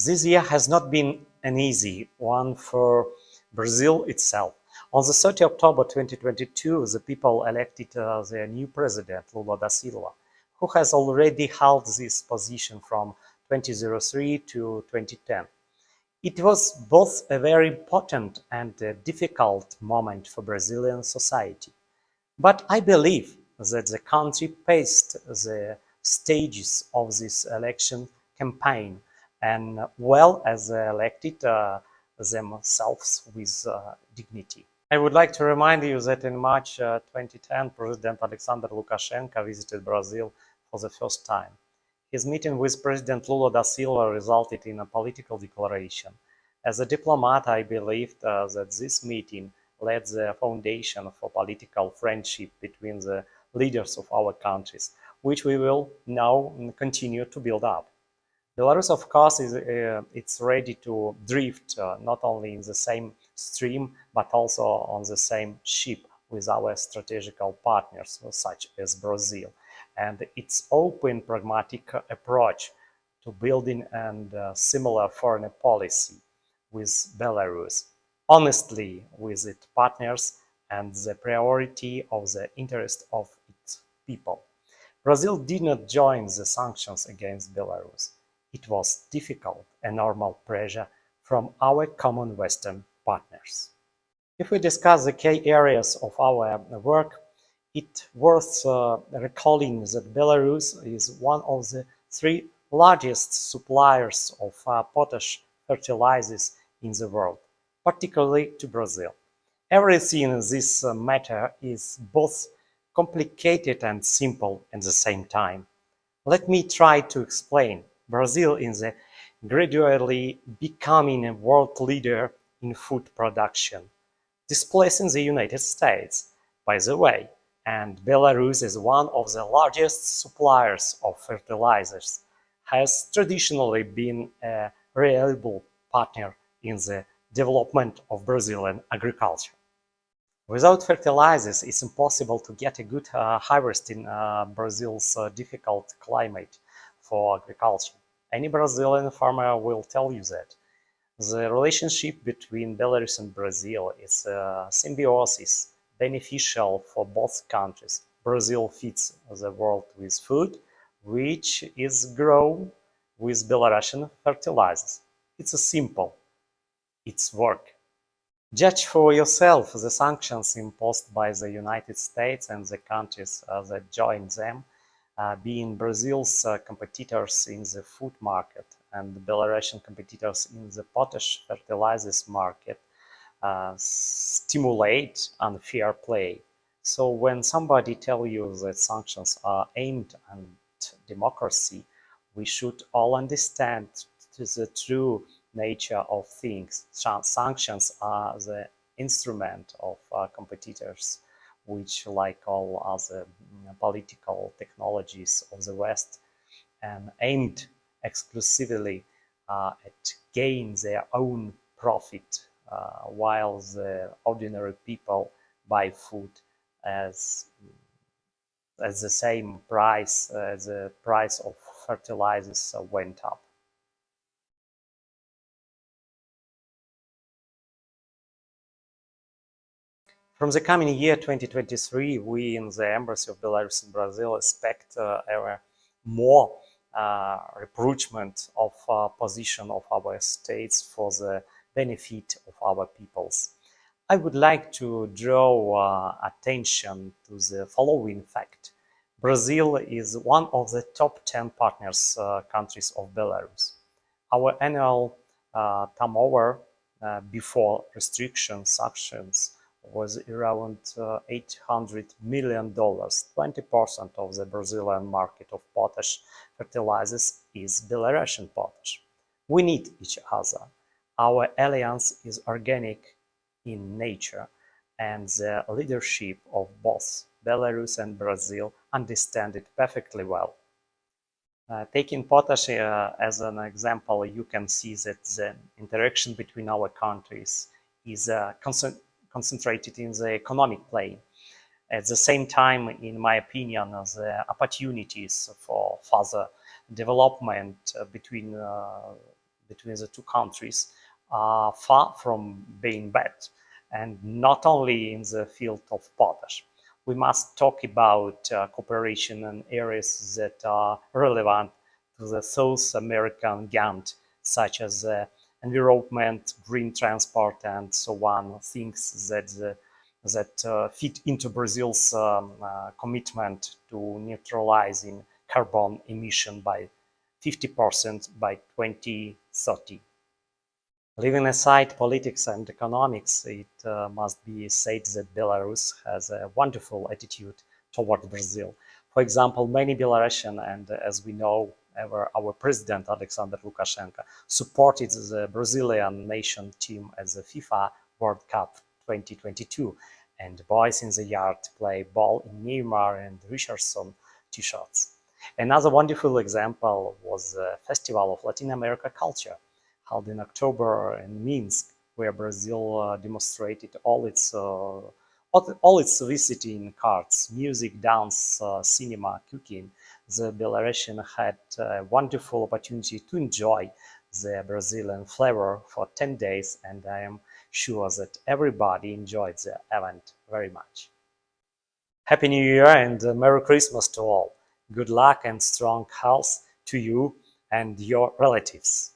This year has not been an easy one for Brazil itself. On the 30th of October 2022, the people elected their new president, Lula da Silva, who has already held this position from 2003 to 2010. It was both a very important and a difficult moment for Brazilian society. But I believe that the country passed the stages of this election campaign and well as elected themselves with dignity. I would like to remind you that in March 2010, President Alexander Lukashenko visited Brazil for the first time. His meeting with President Lula da Silva resulted in a political declaration. As a diplomat, I believed that this meeting laid the foundation for political friendship between the leaders of our countries, which we will now continue to build up. Belarus, of course, it's ready to drift not only in the same stream, but also on the same ship with our strategical partners, such as Brazil. And its open, pragmatic approach to building and similar foreign policy with Belarus, honestly with its partners, and the priority of the interest of its people. Brazil did not join the sanctions against Belarus. It was difficult and normal pressure from our common Western partners. If we discuss the key areas of our work, it's worth recalling that Belarus is one of the three largest suppliers of potash fertilizers in the world, particularly to Brazil. Everything in this matter is both complicated and simple at the same time. Let me try to explain. Brazil is gradually becoming a world leader in food production, displacing the United States, by the way, and Belarus is one of the largest suppliers of fertilizers, has traditionally been a reliable partner in the development of Brazilian agriculture. Without fertilizers, it's impossible to get a good harvest in Brazil's difficult climate for agriculture. Any Brazilian farmer will tell you that. The relationship between Belarus and Brazil is a symbiosis, beneficial for both countries. Brazil feeds the world with food, which is grown with Belarusian fertilizers. It's simple. It's work. Judge for yourself the sanctions imposed by the United States and the countries that joined them, being Brazil's competitors in the food market and the Belarusian competitors in the potash fertilizers market, stimulate unfair play. So when somebody tells you that sanctions are aimed at democracy, we should all understand the true nature of things. Sanctions are the instrument of competitors, which, like all other political technologies of the West, and aimed exclusively at gain their own profit, while the ordinary people buy food as the same price as the price of fertilizers went up. From the coming year 2023, we in the Embassy of Belarus in Brazil expect more rapprochement of position of our states for the benefit of our peoples. I would like to draw attention to the following fact. Brazil is one of the top 10 partners countries of Belarus. Our annual turnover before restriction sanctions was around $800 million. 20% of the Brazilian market of potash fertilizers is Belarusian potash. We need each other. Our alliance is organic in nature, and the leadership of both Belarus and Brazil understand it perfectly well. Taking potash as an example, you can see that the interaction between our countries is concentrated in the economic plane. At the same time, in my opinion, the opportunities for further development between between the two countries are far from being bad, and not only in the field of potash. We must talk about cooperation in areas that are relevant to the South American Gantt, such as environment, green transport, and so on, things that fit into Brazil's commitment to neutralizing carbon emission by 50% by 2030. Leaving aside politics and economics, it must be said that Belarus has a wonderful attitude toward Brazil. For example, many Belarusian and, as we know, our president Alexander Lukashenko supported the Brazilian nation team at the FIFA World Cup 2022, and boys in the yard play ball in Neymar and Richardson t-shirts. Another wonderful example was the Festival of Latin America Culture, held in October in Minsk, where Brazil demonstrated all its visiting cards: music, dance, cinema, cooking. The Belarusian had a wonderful opportunity to enjoy the Brazilian flavor for 10 days, and I am sure that everybody enjoyed the event very much. Happy New Year and Merry Christmas to all. Good luck and strong health to you and your relatives.